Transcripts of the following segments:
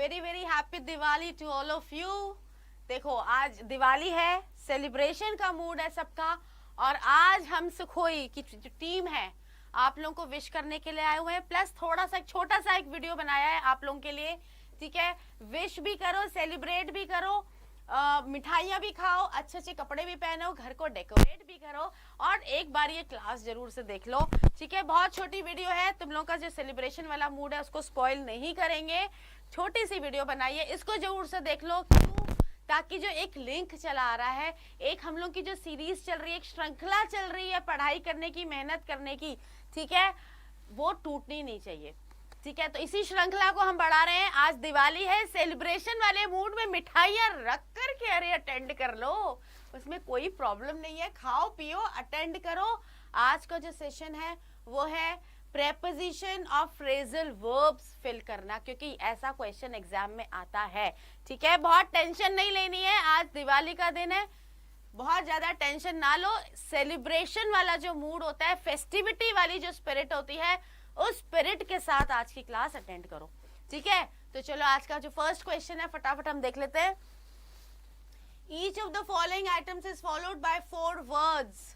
Very very happy Diwali to all of you. देखो आज दिवाली है, सेलिब्रेशन का मूड है सबका, और आज हम सुखोई की जो टीम है आप लोगों को विश करने के लिए आए हुए हैं, प्लस थोड़ा सा छोटा सा एक वीडियो बनाया है आप लोगों के लिए। ठीक है, विश भी करो, सेलिब्रेट भी करो, मिठाइयाँ भी खाओ, अच्छे अच्छे कपड़े भी पहनो, घर को डेकोरेट भी करो, और एक बार ये क्लास जरूर से देख लो। ठीक है, बहुत छोटी वीडियो है, तुम लोगों का जो सेलिब्रेशन वाला मूड है उसको स्पॉइल नहीं करेंगे। छोटी सी वीडियो बनाइए, इसको जरूर से देख लो। क्यों? ताकि जो एक लिंक चला आ रहा है, एक हम लोग की जो सीरीज चल रही है, एक श्रृंखला चल रही है पढ़ाई करने की, मेहनत करने की, ठीक है, वो टूटनी नहीं चाहिए। ठीक है, तो इसी श्रृंखला को हम बढ़ा रहे हैं। आज दिवाली है, सेलिब्रेशन वाले मूड में मिठाइयाँ रख कर के अरे अटेंड कर लो, उसमें कोई प्रॉब्लम नहीं है, खाओ पियो अटेंड करो। आज का जो सेशन है वो है preposition of phrasal verbs fill करना, क्योंकि ऐसा क्वेश्चन एग्जाम में आता है। ठीक है, बहुत टेंशन नहीं लेनी है, आज दिवाली का दिन है, बहुत ज्यादा टेंशन ना लो। सेलिब्रेशन वाला जो मूड होता है, फेस्टिविटी वाली जो स्पिरिट होती है, उस स्पिरिट के साथ आज की क्लास अटेंड करो। ठीक है, तो चलो आज का जो फर्स्ट क्वेश्चन है फटाफट हम देख लेते हैं। Each of the following items is followed by 4 words.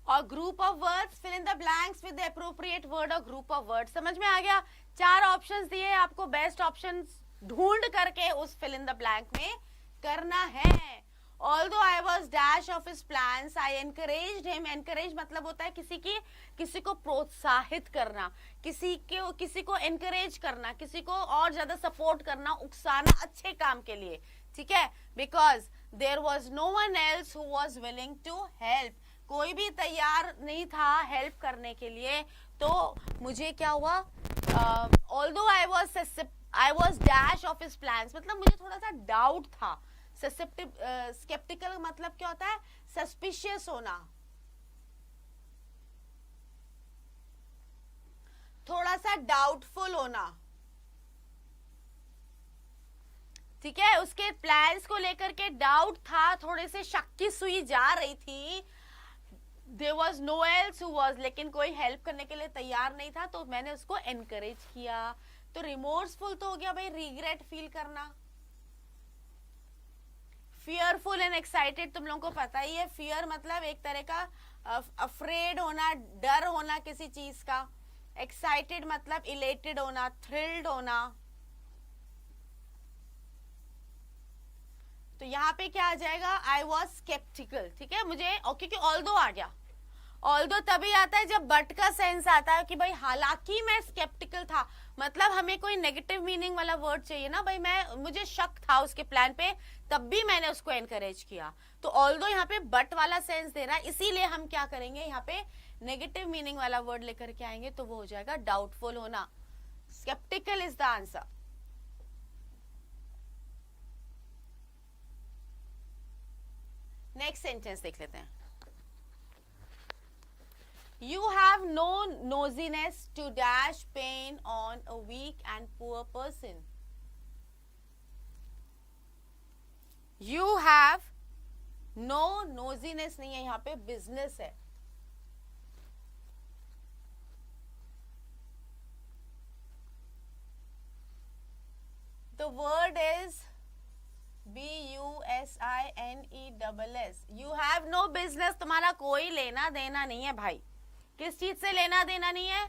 Or group of words, fill in the blanks with the appropriate word or group of words. समझ में आ गया? 4 ऑप्शंस दिए, आपको बेस्ट ऑप्शंस ढूंढ करके उस फिल इन द ब्लैंक में करना है। Although I was dash of his plans, I encouraged him. Encourage मतलब होता है किसी को प्रोत्साहित करना, किसी को encourage करना, किसी को और ज्यादा सपोर्ट करना, उकसाना अच्छे काम के लिए। ठीक है, because there was no one else who was willing to help. कोई भी तैयार नहीं था हेल्प करने के लिए, तो मुझे क्या हुआ? Although I was dash of his plans, मतलब मुझे थोड़ा सा डाउट था। स्केप्टिकल मतलब क्या होता है? सस्पिशियस होना, थोड़ा सा डाउटफुल होना। ठीक है, उसके प्लान्स को लेकर के डाउट था, थोड़े से शक की सुई जा रही थी। There was no else who was, लेकिन कोई हेल्प करने के लिए तैयार नहीं था, तो मैंने उसको एनकरेज किया। तो रिमोर्सफुल तो हो गया भाई, रिग्रेट फील करना। फियरफुल एंड एक्साइटेड तुम लोगों को पता ही है, फियर मतलब एक तरह का अफ्रेड होना, डर होना किसी चीज का। एक्साइटेड मतलब इलेटेड होना, थ्रिल्ड होना। तो यहाँ पे क्या आ जाएगा? I was sceptical. ठीक है, मुझे क्योंकि ऑल्दो आ गया, ऑल्दो तभी आता है जब बट का सेंस आता है कि भाई हालांकि मैं स्केप्टिकल था, मतलब हमें कोई नेगेटिव मीनिंग वाला वर्ड चाहिए ना भाई। मुझे शक था उसके प्लान पे, तब भी मैंने उसको एनकरेज किया। तो ऑल्दो यहाँ पे बट वाला सेंस दे रहा है, इसीलिए हम क्या करेंगे, यहाँ पे नेगेटिव मीनिंग वाला वर्ड लेकर के आएंगे, तो वो हो जाएगा डाउटफुल होना। Sceptical is the answer. Next sentence देख लेते हैं। You have no nosiness to dash pain on a weak and poor person. You have no nosiness नहीं है, यहाँ पे business है। The word is BUSINESS. You have no business, तुम्हारा कोई लेना देना नहीं है भाई। किस चीज से लेना देना नहीं है?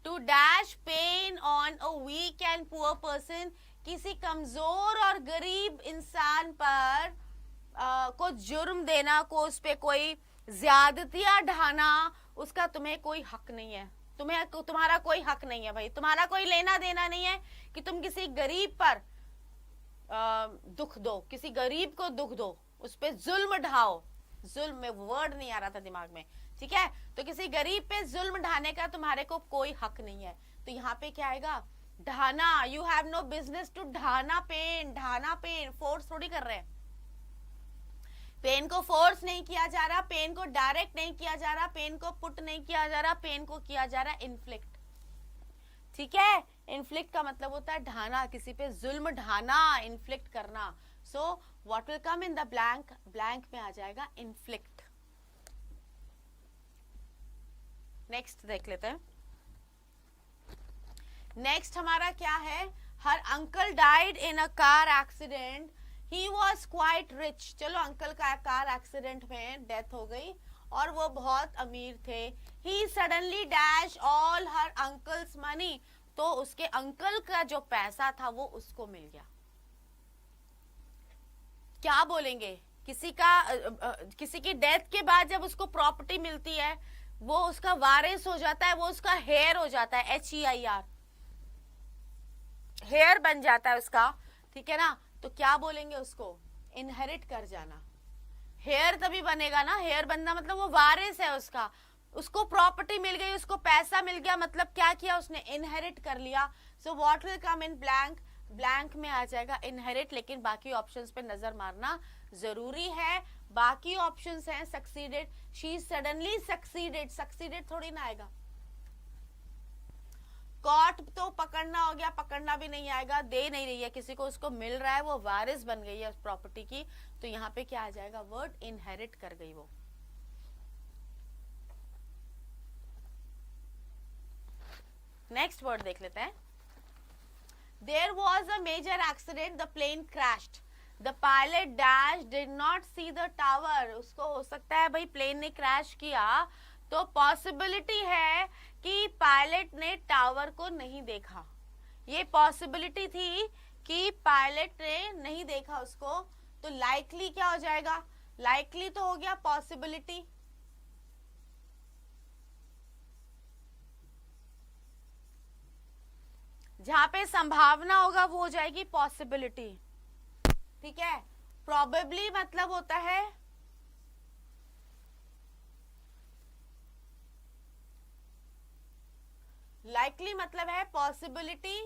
To dash upon a weak and poor person, किसी कमजोर और गरीब इंसान पर को जुर्म देना, को उस पे कोई ज्यादतियां ढाना, उसका तुम्हें कोई हक नहीं है। तुम्हारा कोई हक नहीं है भाई, तुम्हारा कोई लेना देना नहीं है कि तुम किसी गरीब पर दुख दो, किसी गरीब को दुख दो, उस पे जुल्म ढाओ। जुल्म में वर्ड नहीं आ रहा था दिमाग में। ठीक है, तो किसी गरीब पे जुल्म ढाने का तुम्हारे को कोई हक नहीं है। तो यहाँ पे क्या आएगा? ढाना। You have no business to ढाना पेन। ढाना पेन, फोर्स थोड़ी कर रहे हैं। पेन को फोर्स नहीं किया जा रहा, पेन को डायरेक्ट नहीं किया जा रहा, पेन को पुट नहीं किया जा रहा, पेन को किया जा रहा इन्फ्लिक्ट। ठीक है, इन्फ्लिक्ट का मतलब होता है ढाना, किसी पे जुल्म ढाना, इन्फ्लिक्ट करना। So what will come in the blank? Blank में आ जाएगा इन्फ्लिक्ट। नेक्स्ट देख लेते हैं। नेक्स्ट हमारा क्या है, हर uncle died in a car accident, he was quite rich. चलो अंकल का कार एक्सीडेंट में डेथ हो गई और वो बहुत अमीर थे। He suddenly dash all her uncles money, तो उसके अंकल का जो पैसा था वो उसको मिल गया। क्या बोलेंगे, किसी की डेथ के बाद जब उसको प्रॉपर्टी मिलती है वो उसका वारिस हो जाता है, वो उसका हेयर हो जाता है, HEIR, हेयर बन जाता है उसका, ठीक है ना। तो क्या बोलेंगे उसको, इनहेरिट कर जाना। हेयर तभी बनेगा ना, हेयर बनना मतलब वो वारिस है उसका, उसको प्रॉपर्टी मिल गई, उसको पैसा मिल गया, मतलब क्या किया उसने, इनहेरिट कर लिया। So what will come in blank, blank में आ जाएगा इनहेरिट, लेकिन बाकी ऑप्शंस पे नजर मारना जरूरी है। बाकी ऑप्शंस हैं succeeded, she suddenly succeeded, succeeded थोड़ी ना आएगा। कॉट तो पकड़ना हो गया, पकड़ना भी नहीं आएगा, दे नहीं रही है किसी को, उसको मिल रहा है, वो वारिस बन गई है उस प्रॉपर्टी की, तो यहाँ पे क्या आ जाएगा, वर्ड इनहेरिट कर गई वो। नेक्स्ट वर्ड देख लेते हैं। There was a major accident, the plane crashed, the pilot dash did not see the tower. उसको हो सकता है भाई प्लेन ने क्रैश किया तो पॉसिबिलिटी है कि पायलट ने टावर को नहीं देखा, ये पॉसिबिलिटी थी कि पायलट ने नहीं देखा उसको, तो लाइकली क्या हो जाएगा, लाइकली तो हो गया पॉसिबिलिटी, जहां पे संभावना होगा वो हो जाएगी पॉसिबिलिटी, ठीक है। प्रोबेबली मतलब होता है लाइकली, मतलब है पॉसिबिलिटी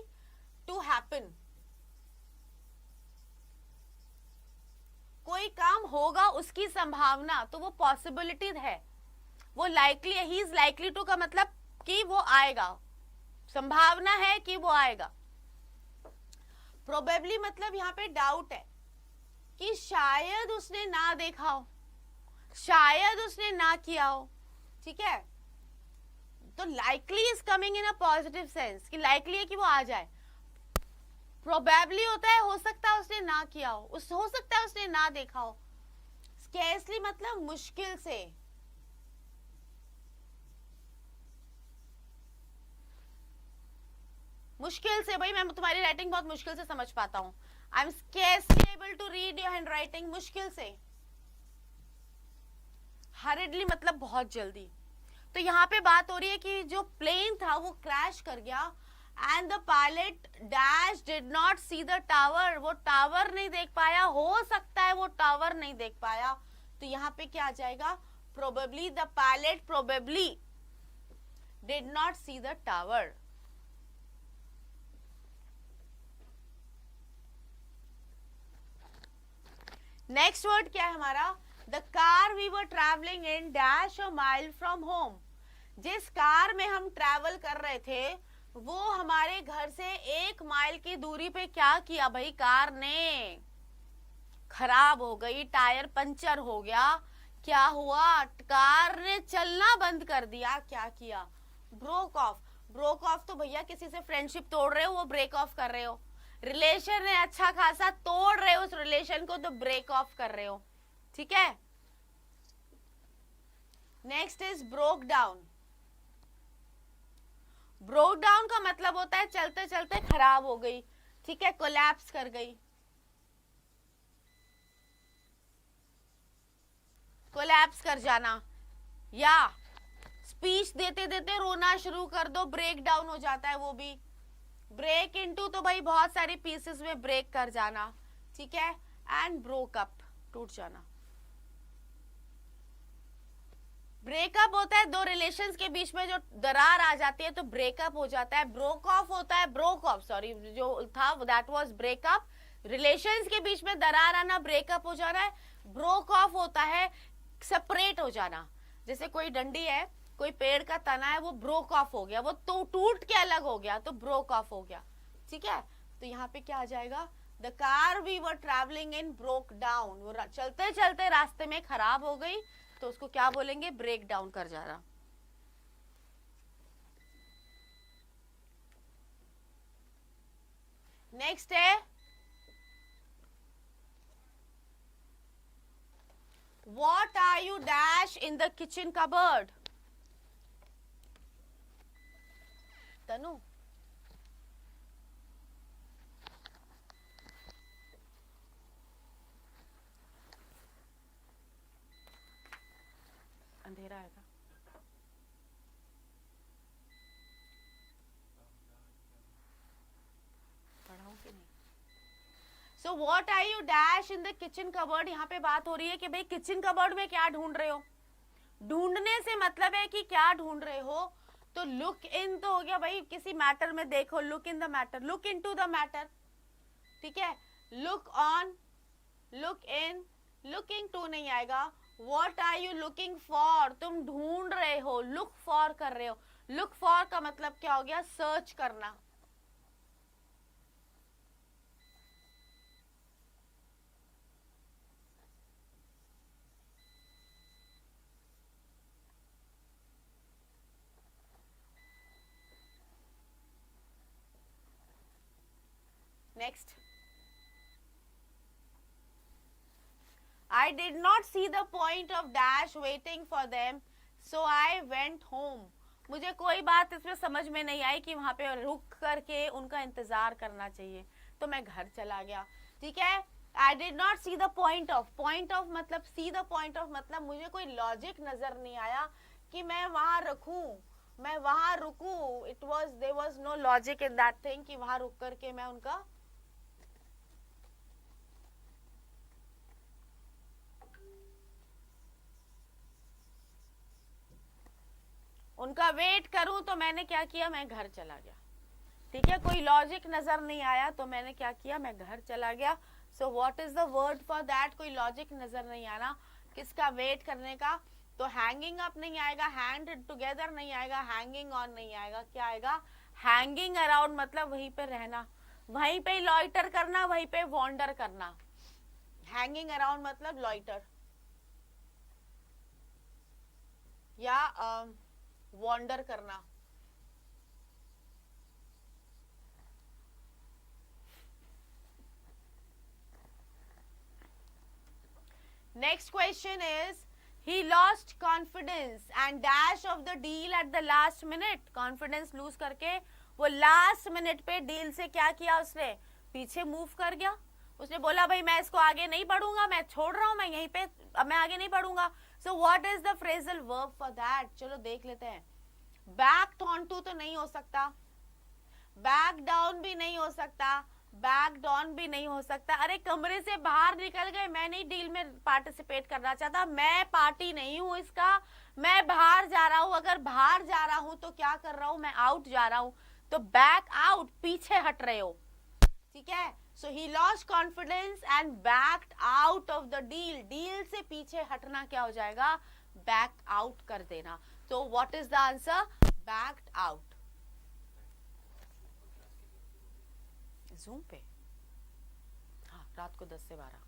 टू हैपन, कोई काम होगा उसकी संभावना, तो वो पॉसिबिलिटी है, वो लाइकली है, ही इज लाइकली टू का मतलब कि वो आएगा, संभावना है कि वो आएगा। प्रोबेबली मतलब यहां पे डाउट है कि शायद उसने ना देखा हो, शायद उसने ना किया हो, ठीक है। तो likely is coming in a positive sense कि लाइकली है कि वो आ जाए। प्रोबेबली होता है हो सकता है उसने ना किया हो, हो सकता है उसने ना देखा हो। स्केर्सली मतलब मुश्किल से, मुश्किल से, भाई मैं तुम्हारी राइटिंग बहुत मुश्किल से समझ पाता हूं, I am scarcely able to read your handwriting, मुश्किल से। हरिडली मतलब बहुत जल्दी। तो यहाँ पे बात हो रही है कि जो प्लेन था वो क्रैश कर गया and the pilot dash did not see the tower, वो टावर नहीं देख पाया, हो सकता है वो टावर नहीं देख पाया, तो यहाँ पे क्या आ जाएगा, probably the pilot probably did not see the tower. Next word क्या है हमारा, the car we were travelling in dash a mile from home, जिस कार में हम ट्रैवल कर रहे थे वो हमारे घर से 1 माइल की दूरी पे क्या किया भाई, कार ने खराब हो गई, टायर पंचर हो गया, क्या हुआ, कार ने चलना बंद कर दिया, क्या किया, ब्रोक ऑफ। ब्रोक ऑफ तो भैया किसी से फ्रेंडशिप तोड़ रहे हो वो ब्रेक ऑफ कर रहे हो, रिलेशन है अच्छा खासा तोड़ रहे हो उस रिलेशन को तो ब्रेक ऑफ कर रहे हो, ठीक है। Next is broke down. Broke down का मतलब होता है चलते चलते खराब हो गई, ठीक है, कोलैप्स कर गई, कोलैप्स कर जाना, या स्पीच देते देते रोना शुरू कर दो, ब्रेक डाउन हो जाता है वो भी। ब्रेक इनटू तो भाई बहुत सारी पीसेस में ब्रेक कर जाना, ठीक है, एंड ब्रोक अप टूट जाना। ब्रेकअप होता है दो रिलेशंस के बीच में जो दरार आ जाती है तो ब्रेकअप हो जाता है। ब्रोक ऑफ होता है, ब्रोक ऑफ सॉरी जो था दैट वाज ब्रेकअप, रिलेशंस के बीच में दरार आना ब्रेकअप हो जाना है। ब्रोक ऑफ होता है सेपरेट हो जाना, जैसे कोई डंडी है, कोई पेड़ का तना है, वो ब्रोक ऑफ हो गया, वो तो टूट के अलग हो गया तो ब्रोक ऑफ हो गया, ठीक है। तो यहाँ पे क्या आ जाएगा, the car we were travelling in broke down, वो चलते चलते रास्ते में खराब हो गई तो उसको क्या बोलेंगे, ब्रेक डाउन कर जा रहा। नेक्स्ट है what are you dash in the kitchen cupboard? तनु अंधेरा आएगा। पढ़ाऊं कि नहीं? So what are you dash in the kitchen cupboard? यहाँ पे बात हो रही है कि भाई किचन कबर्ड में क्या ढूंढ रहे हो। ढूंढने से मतलब है कि क्या ढूंढ रहे हो। तो लुक इन तो हो गया भाई किसी मैटर में देखो, look in the matter, look into the matter, ठीक है। Look on, look in, looking to नहीं आएगा। What are you looking for, तुम ढूंढ रहे हो, लुक फॉर कर रहे हो। लुक फॉर का मतलब क्या हो गया, सर्च करना। Next. I did not see the point of dash waiting for them, so I went home. मुझे कोई बात इसमें समझ में नहीं आई कि वहां पे रुक करके उनका इंतजार करना चाहिए, तो मैं घर चला गया। ठीक है, I did not see the point of, point of मतलब see the point of मतलब मुझे कोई लॉजिक नजर नहीं आया कि मैं वहां रुकूं, मैं वहां रुकूं। It was, there was no logic in that thing कि वहां रुक करके मैं उनका वेट करूं। तो मैंने क्या किया, मैं घर चला गया। ठीक है, कोई लॉजिक नजर नहीं आया तो मैंने क्या किया, मैं घर चला गया। सो what is the word for that, कोई लॉजिक नजर नहीं आना किसका, वेट करने का। तो हैंगिंग अप नहीं आएगा, हैंड टुगेदर नहीं आएगा, हैंगिंग ऑन नहीं आएगा, क्या आएगा, हैंगिंग अराउंड मतलब वहीं पे रहना, वहीं पे लॉइटर करना, वहीं पे वॉन्डर करना। हैंगिंग अराउंड मतलब लॉइटर या वॉन्डर करना। Next question is he lost confidence and dash of the deal at the last minute. Confidence lose करके वो लास्ट मिनट पे डील से क्या किया, उसने पीछे मूव कर गया। उसने बोला भाई मैं इसको आगे नहीं बढ़ूंगा, मैं छोड़ रहा हूं, मैं यहीं पे, अब मैं आगे नहीं बढ़ूंगा। So what is the phrasal verb for that, चलो देख लेते हैं। बैक ऑन टू तो नहीं हो सकता, बैक डाउन भी नहीं हो सकता, बैक डाउन भी नहीं हो सकता। अरे कमरे से बाहर निकल गए, मैं नहीं डील में पार्टिसिपेट करना चाहता, मैं पार्टी नहीं हूं इसका, मैं बाहर जा रहा हूं। अगर बाहर जा रहा हूं तो क्या कर रहा हूं, मैं आउट जा रहा हूं। तो बैक आउट, पीछे हट रहे हो। ठीक है, so he lost confidence and backed out of the deal. Deal से पीछे हटना क्या हो जाएगा, बैक आउट कर देना। तो what is the answer, backed out. Zoom पे, हाँ, रात को 10 से 12।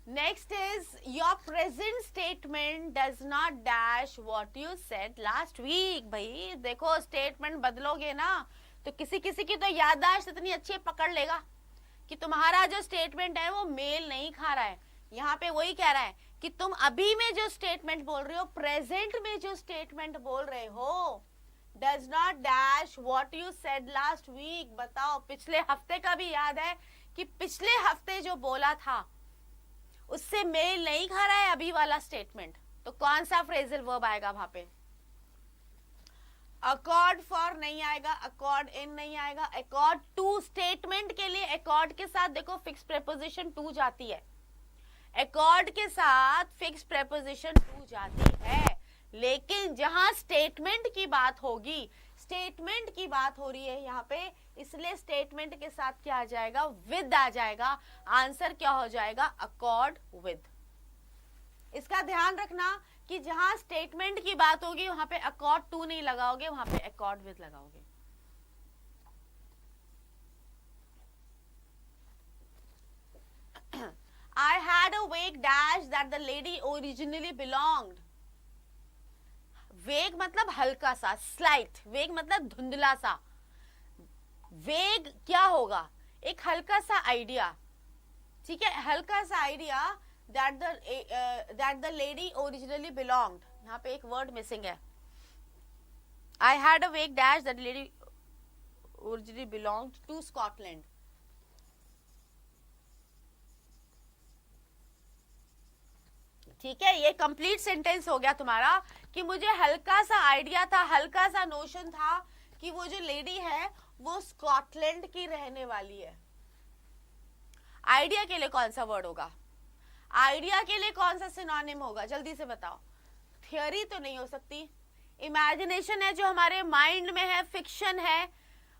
Next is your present statement does not dash what you said last week. भाई देखो, स्टेटमेंट बदलोगे ना तो किसी किसी की तो याददाश्त इतनी अच्छी पकड़ लेगा कि तुम्हारा जो स्टेटमेंट है वो मेल नहीं खा रहा है। यहाँ पे वही कह रहा है कि तुम अभी में जो स्टेटमेंट बोल रहे हो, प्रेजेंट में जो स्टेटमेंट बोल रहे हो, does not dash what you said last week. बताओ, पिछले हफ्ते का भी याद है कि पिछले हफ्ते जो बोला था उससे मेल नहीं खा रहा है अभी वाला स्टेटमेंट। तो कौन सा फ्रेजल वर्ब आएगा वहां पे, अकॉर्ड फॉर नहीं आएगा, अकॉर्ड इन नहीं आएगा, अकॉर्ड टू। स्टेटमेंट के लिए अकॉर्ड के साथ देखो फिक्स प्रेपोजिशन टू जाती है, अकॉर्ड के साथ फिक्स प्रेपोजिशन टू जाती है। लेकिन जहां स्टेटमेंट की बात होगी, स्टेटमेंट की बात हो रही है यहाँ पे, इसलिए स्टेटमेंट के साथ क्या आ जाएगा, विद आ जाएगा। आंसर क्या हो जाएगा, अकॉर्ड विद। इसका ध्यान रखना कि जहां स्टेटमेंट की बात होगी वहां पे अकॉर्ड टू नहीं लगाओगे, वहां पे अकॉर्ड विद लगाओगे। I had a vague dash that the lady originally belonged. वेग मतलब हल्का सा, स्लाइट, वेग मतलब धुंधला सा। वेग क्या होगा? एक हल्का सा आइडिया, ठीक है, हल्का सा idea that the lady originally belonged. यहाँ पे एक वर्ड मिसिंग है। आई had a vague dash that lady originally belonged to Scotland. ठीक है, ये कंप्लीट सेंटेंस हो गया तुम्हारा कि मुझे हल्का सा आइडिया था, हल्का सा नोशन था कि वो जो लेडी है वो स्कॉटलैंड की रहने वाली है। आइडिया के लिए कौन सा वर्ड होगा? आइडिया के लिए कौन सा सिनोनिम होगा? जल्दी से बताओ। थियोरी तो नहीं हो सकती, इमेजिनेशन है जो हमारे माइंड में है, फिक्शन है,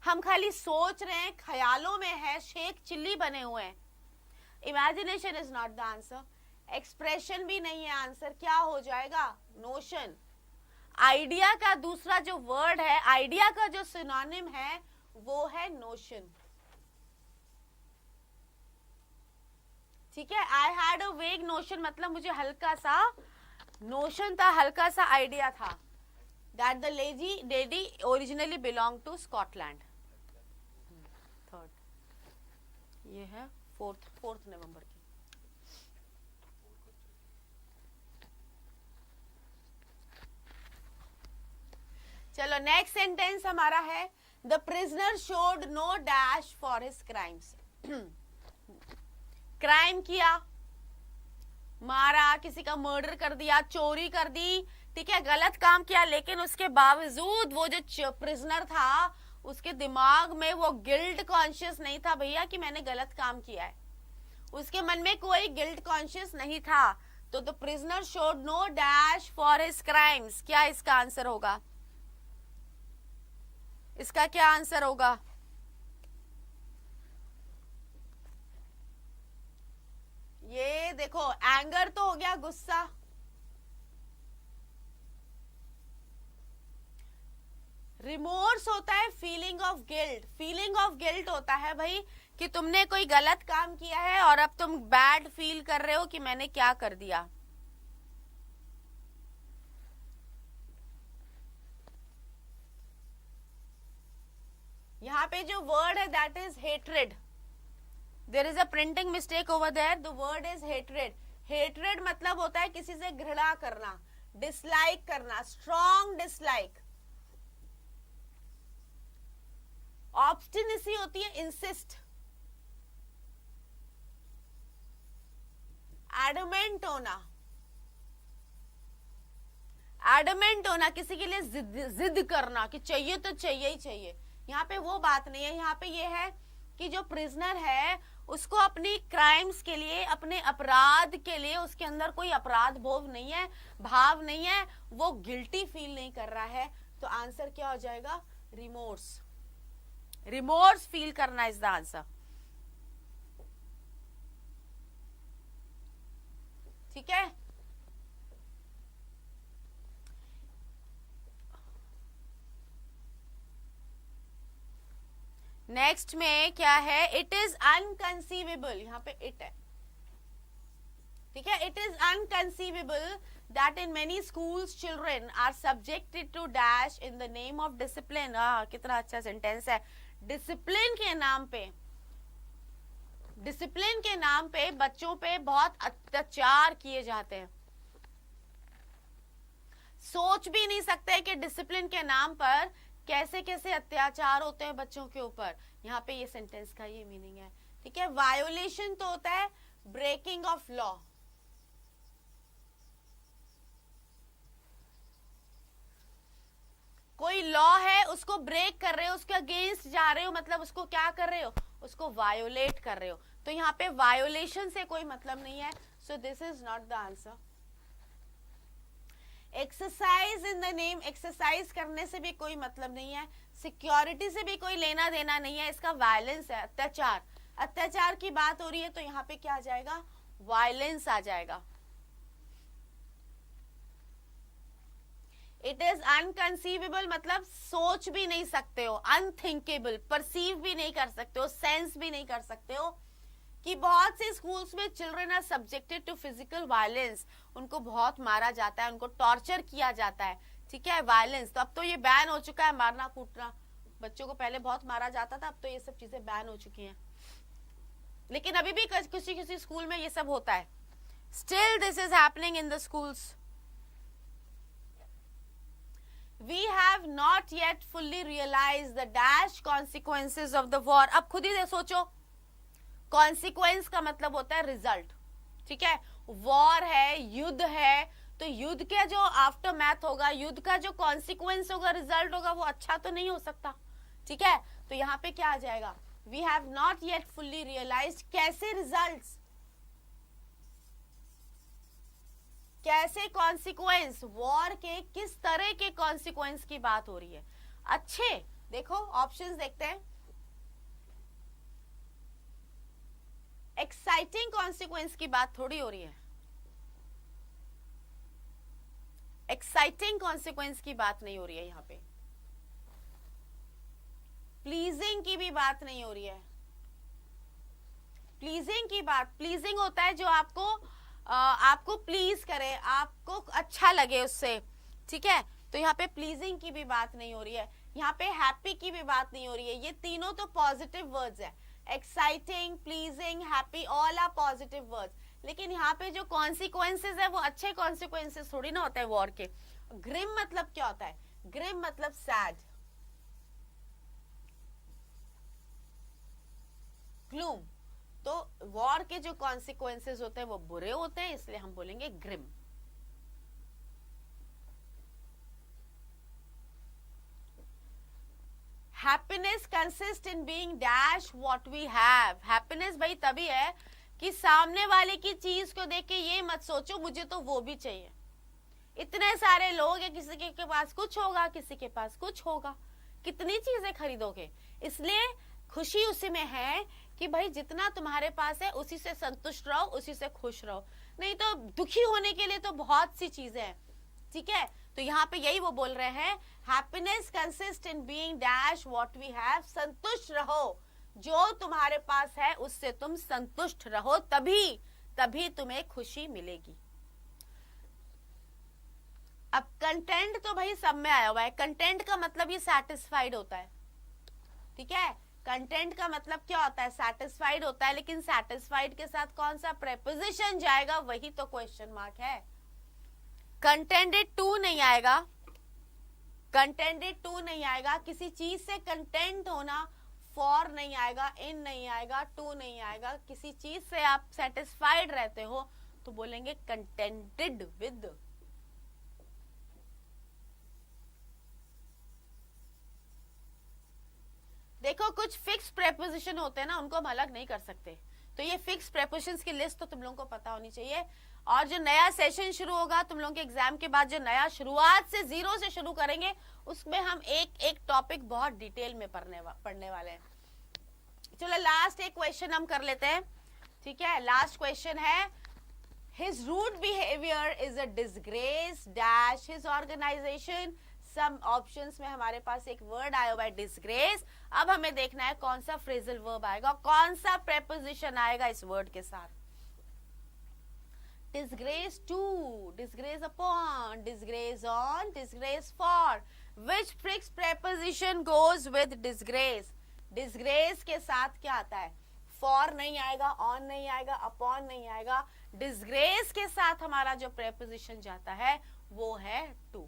हम खाली सोच रहे हैं, ख्यालों में है, शेख चिल्ली बने हुए हैं। Imagination is not the answer. Expression भी नहीं है आंसर। क्या हो जाएगा? नोशन। आइडिया का दूसरा जो वर्ड है, आइडिया का जो सिनोनिम है वो है नोशन। ठीक है, आई हैड अ वेग नोशन मतलब मुझे हल्का सा नोशन था, हल्का सा आइडिया था that the lady originally belong to Scotland. Third, ये है फोर्थ नवंबर की। चलो नेक्स्ट सेंटेंस हमारा है the prisoner showed no dash for his crimes. Crime किया, मारा, किसी का मर्डर कर दिया, चोरी कर दी, ठीक है, गलत काम किया, लेकिन उसके बावजूद वो जो प्रिजनर था उसके दिमाग में वो गिल्ट कॉन्शियस नहीं था भैया कि मैंने गलत काम किया है। उसके मन में कोई गिल्ट कॉन्शियस नहीं था। तो the prisoner showed no dash for his crimes. क्या इसका आंसर होगा? इसका क्या आंसर होगा? ये देखो, एंगर तो हो गया, गुस्सा। रिमोर्स होता है feeling of guilt. Feeling of guilt होता है भाई कि तुमने कोई गलत काम किया है और अब तुम बैड फील कर रहे हो कि मैंने क्या कर दिया। यहाँ पे जो वर्ड है that is hatred. There is a printing mistake over there, the word is hatred. Hatred मतलब होता है किसी से घृणा करना, डिसलाइक करना, स्ट्रॉन्ग डिसलाइक। ऑब्स्टिनेसी होती है इंसिस्ट। एडमेंट होना, एडमेंट होना, किसी के लिए जिद करना कि चाहिए तो चाहिए ही चाहिए। यहाँ पे वो बात नहीं है। यहाँ पे ये है कि जो प्रिजनर है उसको अपनी क्राइम्स के लिए, अपने अपराध के लिए उसके अंदर कोई अपराध बोध नहीं है, भाव नहीं है, वो गिल्टी फील नहीं कर रहा है। तो आंसर क्या हो जाएगा? रिमोर्स। रिमोर्स फील करना इज द आंसर। ठीक है, नेक्स्ट में क्या है? It is inconceivable. यहाँ पे इट है, ठीक है। It is inconceivable that in many schools children are subjected to dash in the name of discipline. कितना अच्छा सेंटेंस है। डिसिप्लिन के नाम पे, डिसिप्लिन के नाम पे बच्चों पे बहुत अत्याचार किए जाते हैं। सोच भी नहीं सकते कि डिसिप्लिन के नाम पर कैसे कैसे अत्याचार होते हैं बच्चों के ऊपर। यहाँ पे ये सेंटेंस का ये मीनिंग है, ठीक है। वायोलेशन तो होता है ब्रेकिंग ऑफ लॉ। कोई लॉ है उसको ब्रेक कर रहे हो, उसके अगेंस्ट जा रहे हो, मतलब उसको क्या कर रहे हो? उसको वायोलेट कर रहे हो। तो यहाँ पे वायोलेशन से कोई मतलब नहीं है। So this is not the answer. Exercise in the name, exercise करने से भी कोई मतलब नहीं है, सिक्योरिटी से भी कोई लेना देना नहीं है। इसका वायलेंस है, अत्याचार। अत्याचार की बात हो रही है तो यहाँ पे क्या आ जाएगा? वायलेंस आ जाएगा। इट इज अनकंसीवेबल मतलब सोच भी नहीं सकते हो, अनथिंकेबल, परसीव भी नहीं कर सकते हो, सेंस भी नहीं कर सकते हो कि बहुत से स्कूल्स में children are subjected to physical violence. उनको बहुत मारा जाता है, उनको टॉर्चर किया जाता है। ठीक है, वायलेंस, तो अब तो ये बैन हो चुका है, मारना कूटना, बच्चों को पहले बहुत मारा जाता था, अब तो ये सब चीजें बैन हो चुकी हैं, लेकिन अभी भी किसी किसी स्कूल में ये सब होता है. Still this is happening in the schools. We have not yet fully realized the dash consequences of the war. अब खुद ही सोचो, consequence का मतलब होता है रिजल्ट, ठीक है. वॉर है, युद्ध है, तो युद्ध का जो आफ्टर मैथ होगा, युद्ध का जो कॉन्सिक्वेंस होगा, रिजल्ट होगा, वो अच्छा तो नहीं हो सकता, ठीक है. तो यहाँ पे क्या आ जाएगा, we have not yet fully realised. कैसे रिजल्ट्स, कैसे कॉन्सिक्वेंस, वॉर के किस तरह के कॉन्सिक्वेंस की बात हो रही है. अच्छे देखो, ऑप्शंस देखते हैं. एक्साइटिंग कॉन्सिक्वेंस की बात थोड़ी हो रही है, एक्साइटिंग कॉन्सिक्वेंस की बात नहीं हो रही है यहाँ पे. प्लीजिंग की भी बात नहीं हो रही है. प्लीजिंग की बात, प्लीजिंग होता है जो आपको प्लीज करे, आपको अच्छा लगे उससे, ठीक है. तो यहाँ पे प्लीजिंग की भी बात नहीं हो रही है, यहाँ पे हैप्पी की भी बात नहीं हो रही है. ये तीनों तो पॉजिटिव वर्ड्स है. Exciting, pleasing, happy, all are positive words. लेकिन यहाँ पे जो कॉन्सिक्वेंसेज है वो अच्छे कॉन्सिक्वेंसेज थोड़ी ना होते हैं वॉर के. ग्रिम मतलब क्या होता है, ग्रिम मतलब सैड, ग्लूम. तो वॉर के जो कॉन्सिक्वेंसेज होते हैं वो बुरे होते हैं, इसलिए हम बोलेंगे grim. Happiness consist in being dash what we have. Happiness भाई तभी है कि सामने वाले की चीज को देख के ये मत सोचो मुझे तो वो भी चाहिए. इतने सारे लोग हैं, किसी के पास कुछ होगा, किसी के पास कुछ होगा, कितनी चीजें खरीदोगे. इसलिए खुशी उसी में है कि भाई जितना तुम्हारे पास है उसी से संतुष्ट रहो, उसी से खुश रहो. नहीं तो दुखी होने के लिए तो बहुत सी चीजें हैं, ठीक है. तो यहाँ पे यही वो बोल रहे हैं, happiness consist in being dash what we have. संतुष्ट रहो, जो तुम्हारे पास है उससे तुम संतुष्ट रहो, तभी तुम्हें खुशी मिलेगी. अब कंटेंट तो भाई सब में आया हुआ है. कंटेंट का मतलब ये सैटिस्फाइड होता है, ठीक है. कंटेंट का मतलब क्या होता है, सैटिस्फाइड होता है. लेकिन सैटिस्फाइड के साथ कौन सा प्रेपोजिशन जाएगा, वही तो क्वेश्चन मार्क है. कंटेंटेड टू नहीं आएगा, कंटेंटेड टू नहीं आएगा. किसी चीज से कंटेंट होना, फॉर नहीं आएगा, इन नहीं आएगा, टू नहीं आएगा. किसी चीज से आप सेटिस्फाइड रहते हो तो बोलेंगे कंटेंटेड विद. देखो कुछ फिक्स प्रेपोजिशन होते हैं ना, उनको हम अलग नहीं कर सकते. तो ये फिक्स प्रेपोजिशंस की लिस्ट तो तुम लोगों को पता होनी चाहिए. और जो नया सेशन शुरू होगा तुम लोगों के एग्जाम के बाद, जो नया शुरुआत से जीरो से शुरू करेंगे, उसमें हम एक एक टॉपिक बहुत डिटेल में पढ़ने वाले हैं. चलो लास्ट एक क्वेश्चन हम कर लेते हैं, ठीक है. लास्ट क्वेश्चन है, his rude behaviour is a disgrace dash his organisation. सब ऑप्शंस में हमारे पास एक वर्ड आया हुआ है डिसग्रेस. अब हमें देखना है कौन सा फ्रेजल वर्ब आएगा, कौन सा प्रेपोजिशन आएगा इस वर्ड के साथ. disgrace to, disgrace upon, disgrace on, disgrace for. Which fixed preposition goes with disgrace? disgrace के साथ क्या आता है, for नहीं आएगा, on नहीं आएगा, upon नहीं आएगा. disgrace के साथ हमारा जो preposition जाता है वो है to.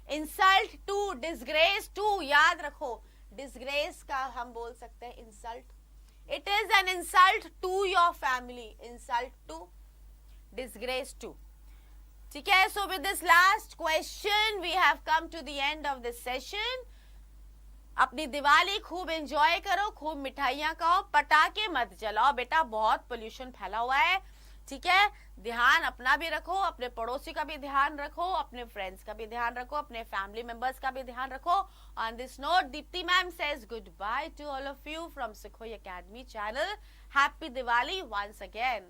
insult to, disgrace to, याद रखो disgrace का हम बोल सकते हैं insult. It is an insult to your family. insult to, disgrace to. ठीक है. So with this last question we have come to the end of this session. अपनी दिवाली खूब एंजॉय करो, खूब मिठाइयां खाओ, पटाखे मत जलाओ बेटा, बहुत पोल्यूशन फैला हुआ है, ठीक है. ध्यान अपना भी रखो, अपने पड़ोसी का भी ध्यान रखो, अपने फ्रेंड्स का भी ध्यान रखो, अपने फैमिली मेंबर्स का भी ध्यान रखो. On this note, Deepti ma'am says goodbye to all of you from Sukhoi Academy channel. Happy Diwali once again.